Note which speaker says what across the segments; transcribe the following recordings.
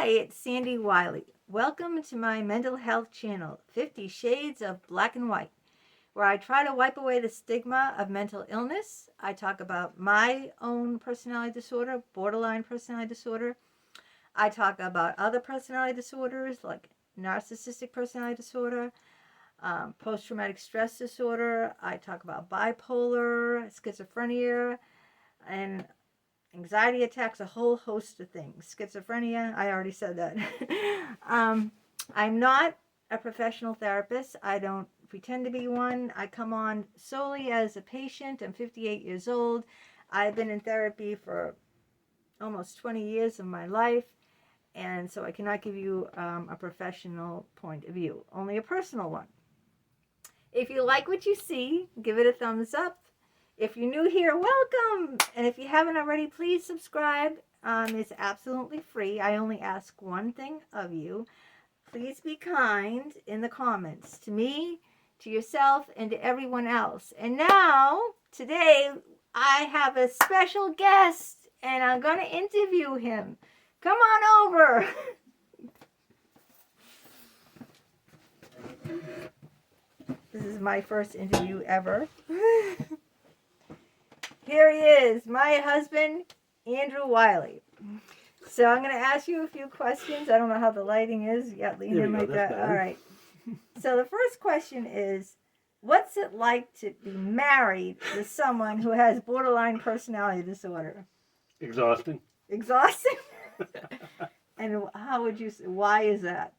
Speaker 1: Hi, it's Sandy Wyllie. Welcome to my mental health channel, 50 Shades of Black and White, where I try to wipe away the stigma of mental illness. I talk about my own personality disorder, borderline personality disorder. I talk about other personality disorders like narcissistic personality disorder, post-traumatic stress disorder. I talk about bipolar, schizophrenia, and anxiety attacks, a whole host of things. Schizophrenia, I already said that. I'm not a professional therapist. I don't pretend to be one. I come on solely as a patient. I'm 58 years old. I've been in therapy for almost 20 years of my life, and so I cannot give you a professional point of view, only a personal one. If you like what you see, give it a thumbs up. If you're new here, welcome. And if you haven't already, please subscribe. It's absolutely free. I only ask one thing of you. Please be kind in the comments to me, to yourself, and to everyone else. And now, today, I have a special guest, and I'm going to interview him. Come on over. This is my first interview ever. Here he is, my husband, Andrew Wyllie. So I'm going to ask you a few questions. I don't know how the lighting is. Yeah, lean in like that. All right. So the first question is, what's it like to be married to someone who has borderline personality disorder?
Speaker 2: Exhausting.
Speaker 1: Exhausting? And how would you say, why is that?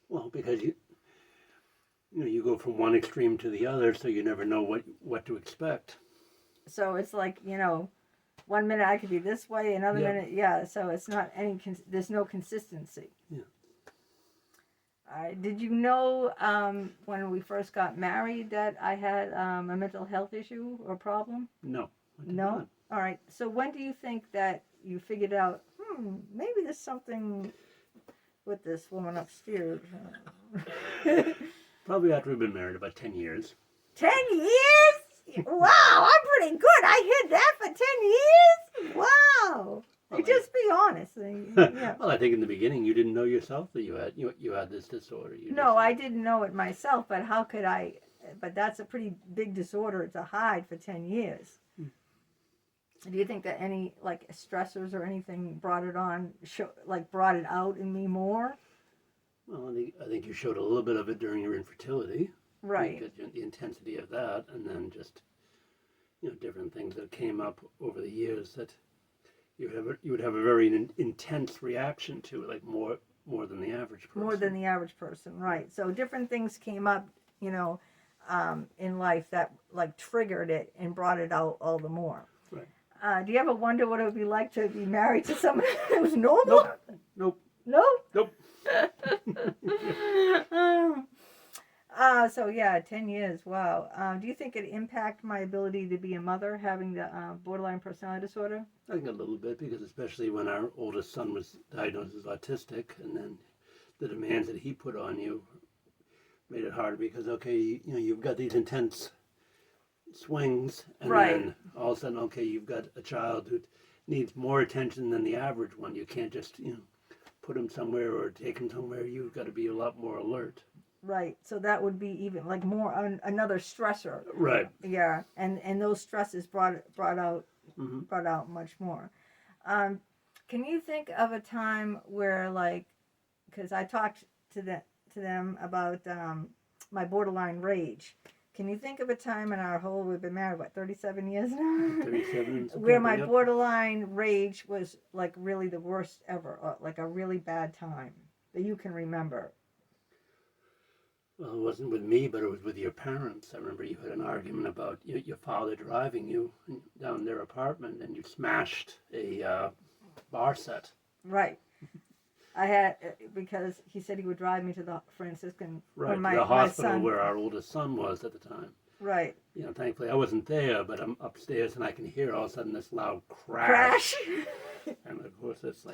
Speaker 2: Well, because you go from one extreme to the other, so you never know what to expect.
Speaker 1: So it's like, 1 minute I could be this way, another minute, so it's not there's no consistency.
Speaker 2: Yeah.
Speaker 1: Did you know when we first got married that I had a mental health issue or problem?
Speaker 2: No.
Speaker 1: No? All right. So when do you think that you figured out, maybe there's something with this woman upstairs?
Speaker 2: Probably after we've been married about 10 years.
Speaker 1: 10 years? Wow, I'm pretty good. I hid that for 10 years? Wow.
Speaker 2: Well,
Speaker 1: just be honest. Yeah.
Speaker 2: Well, I think in the beginning you didn't know yourself that you had this disorder.
Speaker 1: I didn't know it myself, but how could I? But that's a pretty big disorder to hide for 10 years. Do you think that any stressors or anything brought it on, brought it out in me more?
Speaker 2: Well, I think you showed a little bit of it during your infertility.
Speaker 1: Right.
Speaker 2: The intensity of that, and then just different things that came up over the years that you would have a very intense reaction to, like more than the average person.
Speaker 1: More than the average person, right? So different things came up, in life that triggered it and brought it out all the more.
Speaker 2: Right.
Speaker 1: Do you ever wonder what it would be like to be married to someone who was normal?
Speaker 2: Nope.
Speaker 1: No?
Speaker 2: Nope.
Speaker 1: So 10 years, wow. Do you think it impacted my ability to be a mother, having the borderline personality disorder?
Speaker 2: I think a little bit, because especially when our oldest son was diagnosed as autistic, and then the demands that he put on you made it hard, because, you've got these intense swings, and then all of a sudden, you've got a child who needs more attention than the average one. You can't just, put him somewhere or take him somewhere. You've got to be a lot more alert.
Speaker 1: Right. So that would be even more another stressor.
Speaker 2: Right.
Speaker 1: Yeah. And those stresses brought out much more. Can you think of a time where because I talked to them about my borderline rage. Can you think of a time in we've been married, 37 years now?
Speaker 2: 37.
Speaker 1: Where my borderline rage was really the worst ever, a really bad time that you can remember?
Speaker 2: Well, it wasn't with me, but it was with your parents. I remember you had an argument about your father driving you down their apartment, and you smashed a bar set.
Speaker 1: Right. I had, because he said he would drive me to the Franciscan,
Speaker 2: right,
Speaker 1: my,
Speaker 2: the hospital
Speaker 1: my son,
Speaker 2: where our oldest son was at the time.
Speaker 1: Right.
Speaker 2: Thankfully I wasn't there, but I'm upstairs and I can hear all of a sudden this loud crash. And of course it's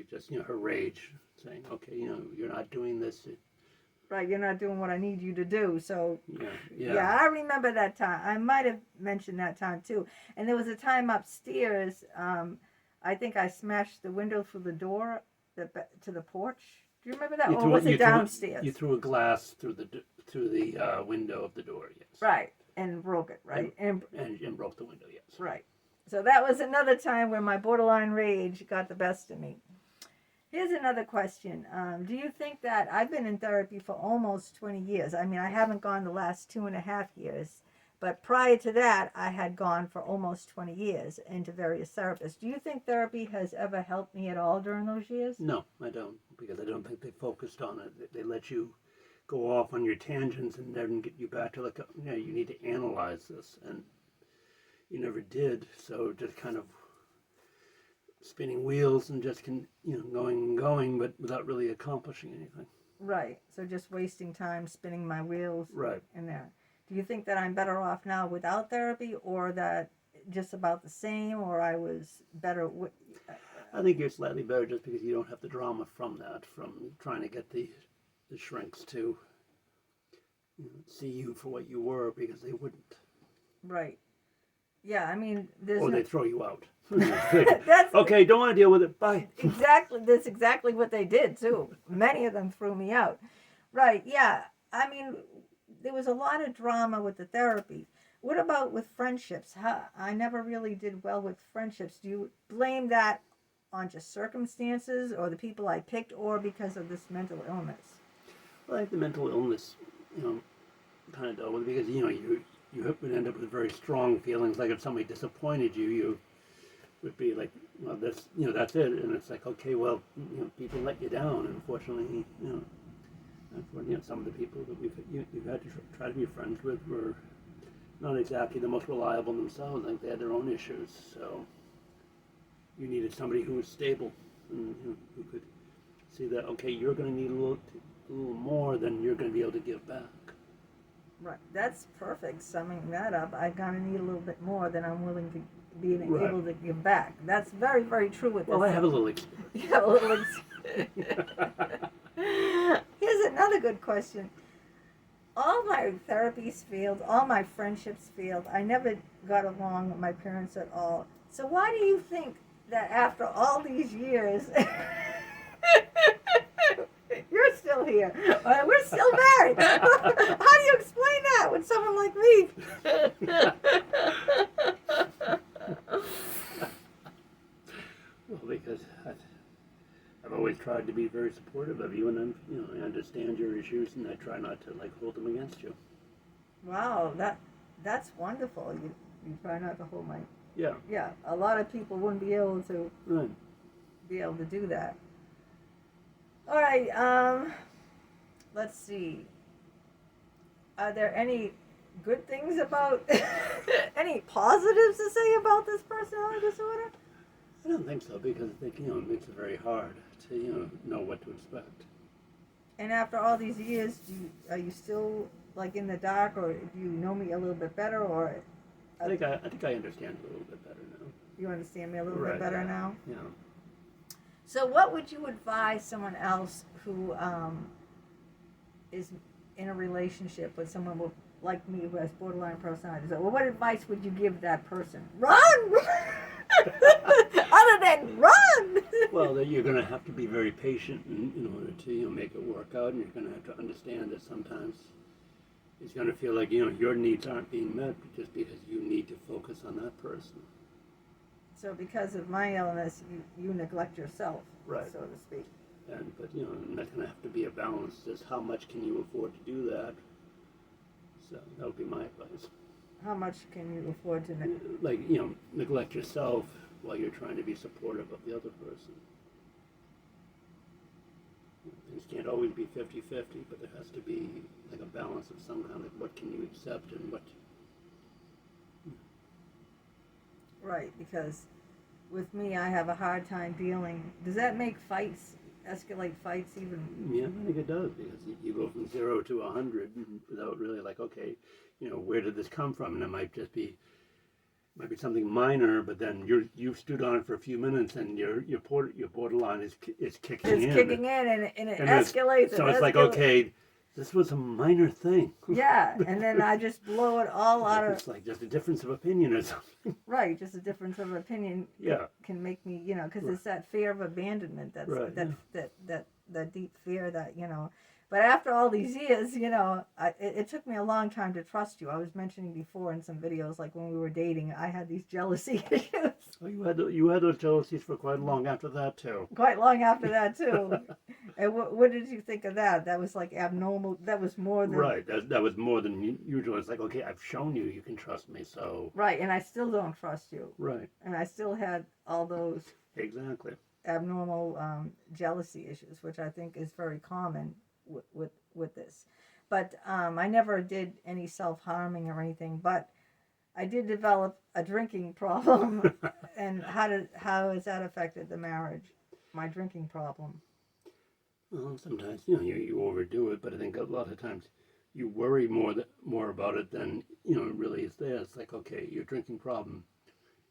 Speaker 2: just her rage saying, okay, you're not doing this.
Speaker 1: Right, you're not doing what I need you to do. So
Speaker 2: yeah,
Speaker 1: I remember that time. I might have mentioned that time too. And there was a time upstairs. I think I smashed the window through the door to the porch. Do you remember that?
Speaker 2: You
Speaker 1: Or
Speaker 2: threw
Speaker 1: was it downstairs?
Speaker 2: You threw a glass through the window of the door. Yes.
Speaker 1: Right, and broke it. Right,
Speaker 2: And broke the window. Yes.
Speaker 1: right. So that was another time where my borderline rage got the best of me. Here's another question. Do you think that I've been in therapy for almost 20 years? I mean, I haven't gone the last 2.5 years, but prior to that, I had gone for almost 20 years into various therapists. Do you think therapy has ever helped me at all during those years?
Speaker 2: No, I don't, because I don't think they focused on it. They let you go off on your tangents and then get you back to you need to analyze this, and you never did. So just kind of spinning wheels and just going and going, but without really accomplishing anything.
Speaker 1: Right. So just wasting time spinning my wheels.
Speaker 2: Right.
Speaker 1: In there. Do you think that I'm better off now without therapy, or that just about the same, or I was better?
Speaker 2: I think you're slightly better just because you don't have the drama from trying to get the shrinks to see you for what you were, because they wouldn't.
Speaker 1: Right. Yeah, I mean,
Speaker 2: they throw you out.
Speaker 1: That's
Speaker 2: okay, don't want to deal with it. Bye.
Speaker 1: Exactly. That's exactly what they did too. Many of them threw me out. Right. Yeah. I mean, there was a lot of drama with the therapy. What about with friendships? I never really did well with friendships. Do you blame that on just circumstances, or the people I picked, or because of this mental illness?
Speaker 2: Well, I think the mental illness, kind of dealt with it, because you would end up with very strong feelings. Like if somebody disappointed you, you would be like, well, that's it. And it's like, okay, well, people let you down. And unfortunately, some of the people that you've had to try to be friends with were not exactly the most reliable themselves. I think they had their own issues. So you needed somebody who was stable and who could see that, okay, you're going to need a little more than you're going to be able to give back.
Speaker 1: Right. That's perfect. Summing that up, I'm going to need a little bit more than I'm willing to be able to give back. That's very, very true with this.
Speaker 2: Well, I have a little experience.
Speaker 1: You have a little experience. Here's another good question. All my therapies failed. All my friendships failed. I never got along with my parents at all. So why do you think that after all these years, you're still here? We're still married. How do you explain that with someone like me?
Speaker 2: Well, because I've always tried to be very supportive of you, and I understand your issues, and I try not to hold them against you.
Speaker 1: Wow, that's wonderful. You try not to hold my.
Speaker 2: Yeah.
Speaker 1: Yeah, a lot of people wouldn't be able to.
Speaker 2: Right.
Speaker 1: Be able to do that. All right. Let's see. Are there any good things about, any positives to say about this personality disorder?
Speaker 2: I don't think so, because I think it makes it very hard to know what to expect.
Speaker 1: And after all these years, are you still in the dark, or do you know me a little bit better, or?
Speaker 2: I think I understand a little bit better now.
Speaker 1: You understand me a little bit better now?
Speaker 2: Yeah.
Speaker 1: So what would you advise someone else who is in a relationship with someone like me who has borderline personality disorder? Well, what advice would you give that person? Run! Other than run!
Speaker 2: Well, that you're going to have to be very patient in order to make it work out, and you're going to have to understand that sometimes it's going to feel like your needs aren't being met just because you need to focus on that person.
Speaker 1: So because of my illness, you neglect yourself,
Speaker 2: right,
Speaker 1: so to speak.
Speaker 2: But that's going to have to be a balance. Just how much can you afford to do that? So that would be my advice.
Speaker 1: How much can you afford to
Speaker 2: neglect yourself while you're trying to be supportive of the other person. Things can't always be 50-50, but there has to be a balance of some kind of what can you accept and what.
Speaker 1: Right, because with me, I have a hard time dealing. Does that make escalate fights even?
Speaker 2: Yeah, I think it does, because you go from 0 to 100 without really okay, where did this come from? And it might just be, something minor, but then you've stood on it for a few minutes, and your borderline is kicking in.
Speaker 1: It's kicking in, and it escalates.
Speaker 2: So it's okay, This was a minor thing.
Speaker 1: Yeah, and then I just blow it all out of
Speaker 2: It's like just a difference of opinion or something.
Speaker 1: right. Just a difference of opinion
Speaker 2: Yeah.
Speaker 1: can make me, because
Speaker 2: Right.
Speaker 1: it's that fear of abandonment. That's
Speaker 2: Right,
Speaker 1: that deep fear that But after all these years, it took me a long time to trust you. I was mentioning before in some videos, like when we were dating, I had these jealousy issues.
Speaker 2: Oh, you had those jealousies for quite long after that too.
Speaker 1: Quite long after that too. And what did you think of that? That was like abnormal. That was more than
Speaker 2: Right. That was more than usual. It's like, okay, I've shown you you can trust me, so.
Speaker 1: right. And I still don't trust you.
Speaker 2: Right.
Speaker 1: And I still had all those
Speaker 2: Exactly.
Speaker 1: abnormal jealousy issues, which I think is very common with this. But I never did any self-harming or anything, but I did develop a drinking problem. And how has that affected the marriage? My drinking problem.
Speaker 2: Well, sometimes you overdo it, but I think a lot of times you worry more about it than it really is there. It's like, okay, your drinking problem,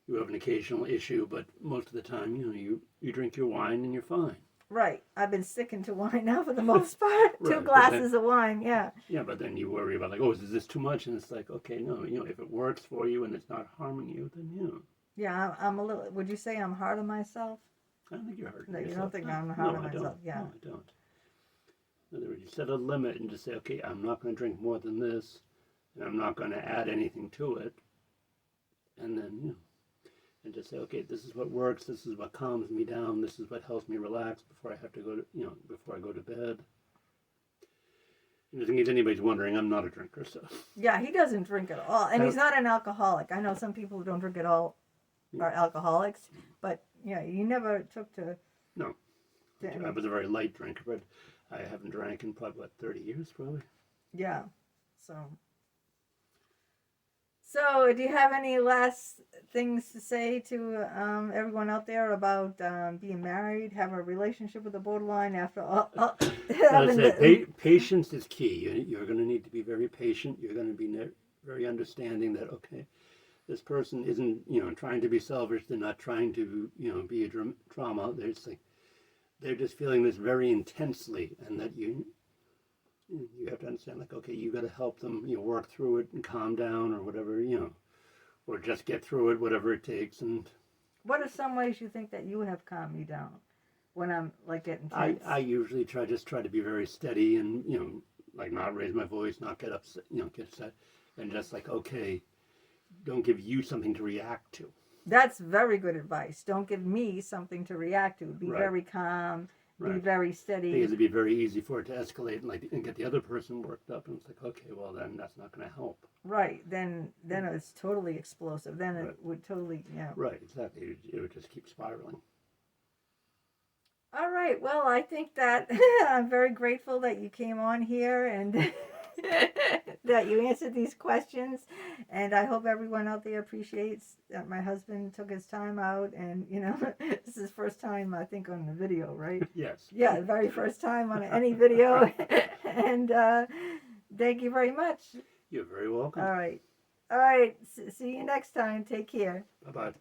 Speaker 2: you have an occasional issue, but most of the time you drink your wine and you're fine.
Speaker 1: Right. I've been sticking to wine now for the most part.
Speaker 2: Right,
Speaker 1: 2 glasses of wine, yeah.
Speaker 2: Yeah, but then you worry about like, oh, is this too much? And it's like, okay, no, if it works for you and it's not harming you, then
Speaker 1: Yeah, I'm a little. Would you say I'm hard on myself?
Speaker 2: I don't think you're hurting
Speaker 1: No,
Speaker 2: yourself.
Speaker 1: you don't think I'm hard on
Speaker 2: I
Speaker 1: myself?
Speaker 2: don't.
Speaker 1: Yeah.
Speaker 2: No, I don't. In other words, you set a limit and just say, okay, I'm not going to drink more than this, and I'm not going to add anything to it, and then and just say, okay, this is what works, this is what calms me down, this is what helps me relax before I have to go to, before I go to bed. And in case anybody's wondering, I'm not a drinker, so.
Speaker 1: Yeah, he doesn't drink at all, and he's not an alcoholic. I know some people who don't drink at all are alcoholics, but you never took to.
Speaker 2: No, I was a very light drinker, but I haven't drank in probably 30 years, probably.
Speaker 1: Yeah, So, do you have any last things to say to everyone out there about being married, have a relationship with a borderline after all?
Speaker 2: Patience is key. You're going to need to be very patient. You're going to be very understanding that, okay, this person isn't, trying to be selfish. They're not trying to, be a drama. They're just feeling this very intensely, and that you have to understand, like, okay, you got to help them, work through it and calm down or whatever, or just get through it, whatever it takes. And
Speaker 1: what are some ways you think that you have calmed me down when I'm like getting tense?
Speaker 2: I usually try to be very steady and, like not raise my voice, not get upset, get upset, and just like, okay, don't give you something to react to.
Speaker 1: That's very good advice. Don't give me something to react to. Be very calm. Be very steady.
Speaker 2: Because it'd be very easy for it to escalate and get the other person worked up. And it's like, okay, well then that's not going to help.
Speaker 1: Right. Then it's totally explosive. Then it would totally,
Speaker 2: Right. Exactly. It would just keep spiraling.
Speaker 1: All right. Well, I think that I'm very grateful that you came on here and that you answered these questions. And I hope everyone out there appreciates that my husband took his time out. And, this is his first time, I think, on the video, right?
Speaker 2: Yes.
Speaker 1: Yeah, the very first time on any video. And thank you very much.
Speaker 2: You're very welcome.
Speaker 1: All right. See you next time. Take care.
Speaker 2: Bye-bye.